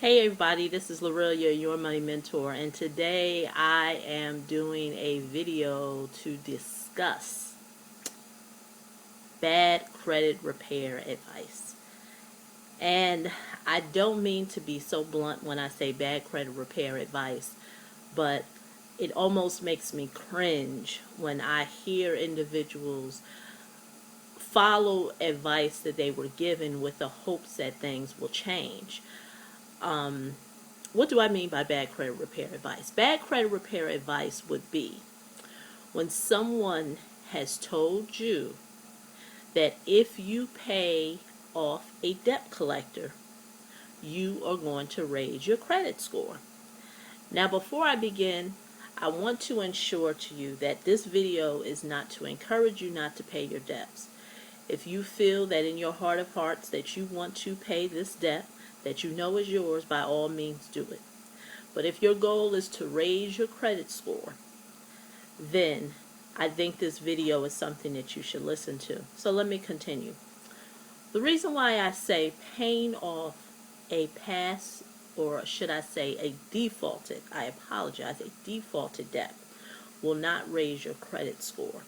Hey everybody, this is Lorelia, your money mentor, and today I am doing a video to discuss bad credit repair advice. And I don't mean to be so blunt when I say bad credit repair advice, but it almost makes me cringe when I hear individuals follow advice that they were given with the hopes that things will change. What do I mean by bad credit repair advice? Bad credit repair advice would be when someone has told you that if you pay off a debt collector, you are going to raise your credit score. Now, before I begin, I want to ensure to you that this video is not to encourage you not to pay your debts. If you feel that in your heart of hearts that you want to pay this debt that you know is yours, by all means do it. But if your goal is to raise your credit score, then I think this video is something that you should listen to. So let me continue. The reason why I say paying off a past, or should I say a defaulted, I apologize, a defaulted debt will not raise your credit score,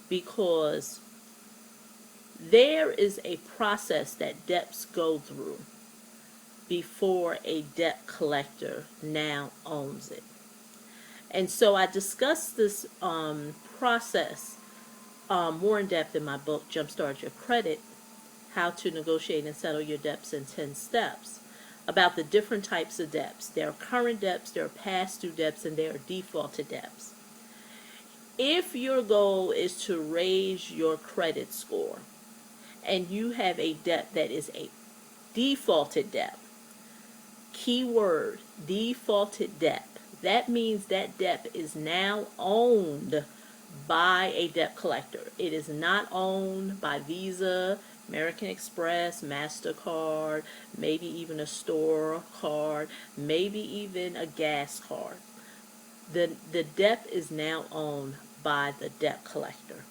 because there is a process that debts go through before a debt collector now owns it. And so I discussed this process more in depth in my book, Jumpstart Your Credit, How to Negotiate and Settle Your Debts in 10 Steps, about the different types of debts. There are current debts, there are past due debts, and there are defaulted debts. If your goal is to raise your credit score, and you have a debt that is a defaulted debt, keyword, defaulted debt, that means that debt is now owned by a debt collector. It is not owned by Visa, American Express, MasterCard, maybe even a store card, maybe even a gas card. The debt is now owned by the debt collector.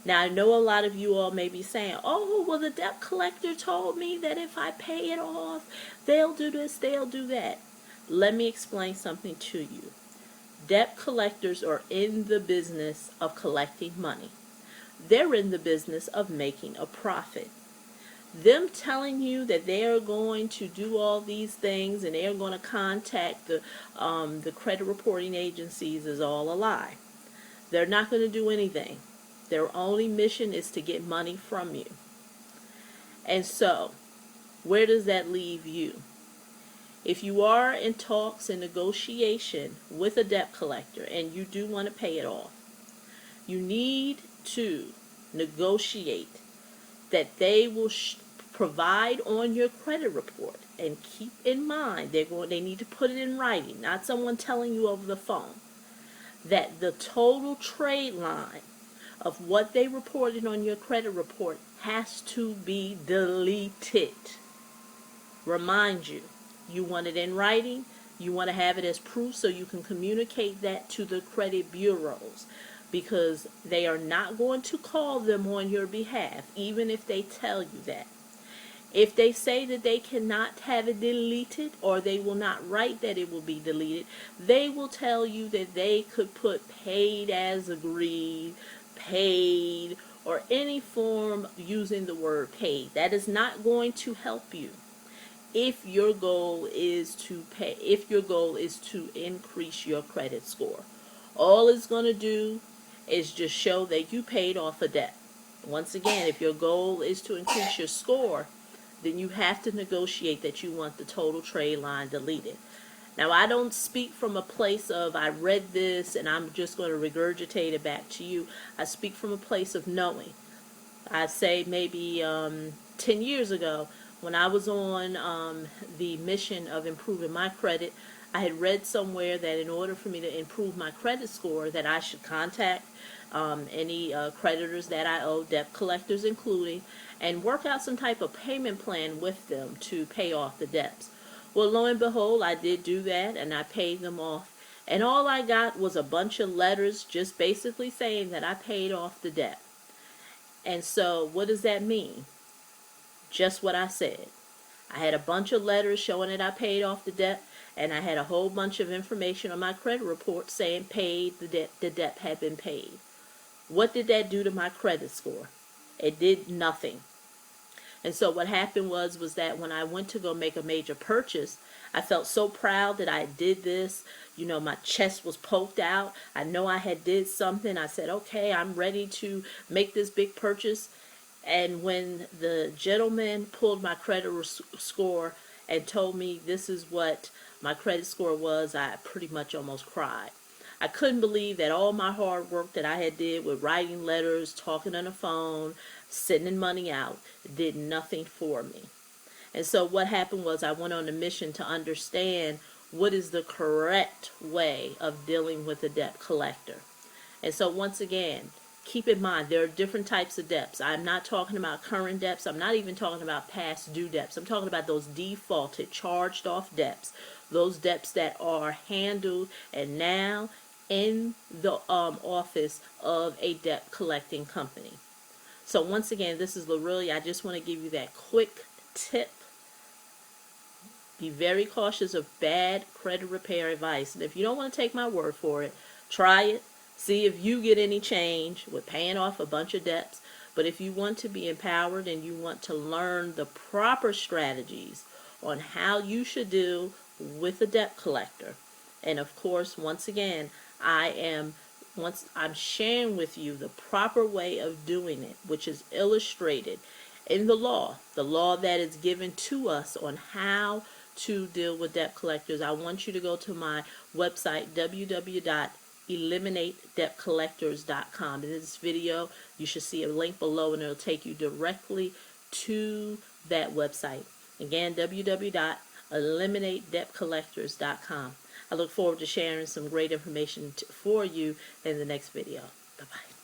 Now, I know a lot of you all may be saying, oh, well, the debt collector told me that if I pay it off, they'll do this, they'll do that. Let me explain something to you. Debt collectors are in the business of collecting money. They're in the business of making a profit. Them telling you that they are going to do all these things and they are going to contact the credit reporting agencies is all a lie. They're not going to do anything. Their only mission is to get money from you. And so, where does that leave you? If you are in talks and negotiation with a debt collector and you do want to pay it off, you need to negotiate that they will provide on your credit report, and keep in mind they need to put it in writing, not someone telling you over the phone, that the total trade line of what they reported on your credit report has to be deleted. Remind you, you want it in writing, you want to have it as proof so you can communicate that to the credit bureaus, because they are not going to call them on your behalf, even if they tell you that. If they say that they cannot have it deleted, or they will not write that it will be deleted, they will tell you that they could put paid as agreed, paid, or any form using the word paid. That is not going to help you if your goal is to pay, if your goal is to increase your credit score. All it's going to do is just show that you paid off a debt. Once again, if your goal is to increase your score, then you have to negotiate that you want the total trade line deleted. Now, I don't speak from a place of I read this and I'm just going to regurgitate it back to you. I speak from a place of knowing. I say maybe 10 years ago, when I was on the mission of improving my credit, I had read somewhere that in order for me to improve my credit score, that I should contact any creditors that I owe, debt collectors including, and work out some type of payment plan with them to pay off the debts. Well, lo and behold, I did do that, and I paid them off. And all I got was a bunch of letters just basically saying that I paid off the debt. And so, what does that mean? Just what I said. I had a bunch of letters showing that I paid off the debt, and I had a whole bunch of information on my credit report saying the debt had been paid. What did that do to my credit score? It did nothing. And so what happened was that when I went to go make a major purchase, I felt so proud that I did this. You know, my chest was poked out. I know I had did something. I said, okay, I'm ready to make this big purchase. And when the gentleman pulled my credit score and told me this is what my credit score was, I pretty much almost cried. I couldn't believe that all my hard work that I had did with writing letters, talking on the phone, sending money out, did nothing for me. And so what happened was I went on a mission to understand what is the correct way of dealing with a debt collector. And so once again, keep in mind there are different types of debts. I'm not talking about current debts. I'm not even talking about past due debts. I'm talking about those defaulted, charged off debts. Those debts that are handled and now in the office of a debt collecting company. So once again, this is Lorelia. I just want to give you that quick tip. Be very cautious of bad credit repair advice. And if you don't want to take my word for it, try it. See if you get any change with paying off a bunch of debts. But if you want to be empowered and you want to learn the proper strategies on how you should deal with a debt collector, and of course, once again, I'm sharing with you the proper way of doing it, which is illustrated in the law that is given to us on how to deal with debt collectors. I want you to go to my website, www.eliminatedebtcollectors.com. In this video, you should see a link below, and it'll take you directly to that website. Again, www.eliminatedebtcollectors.com. I look forward to sharing some great information for you in the next video. Bye-bye.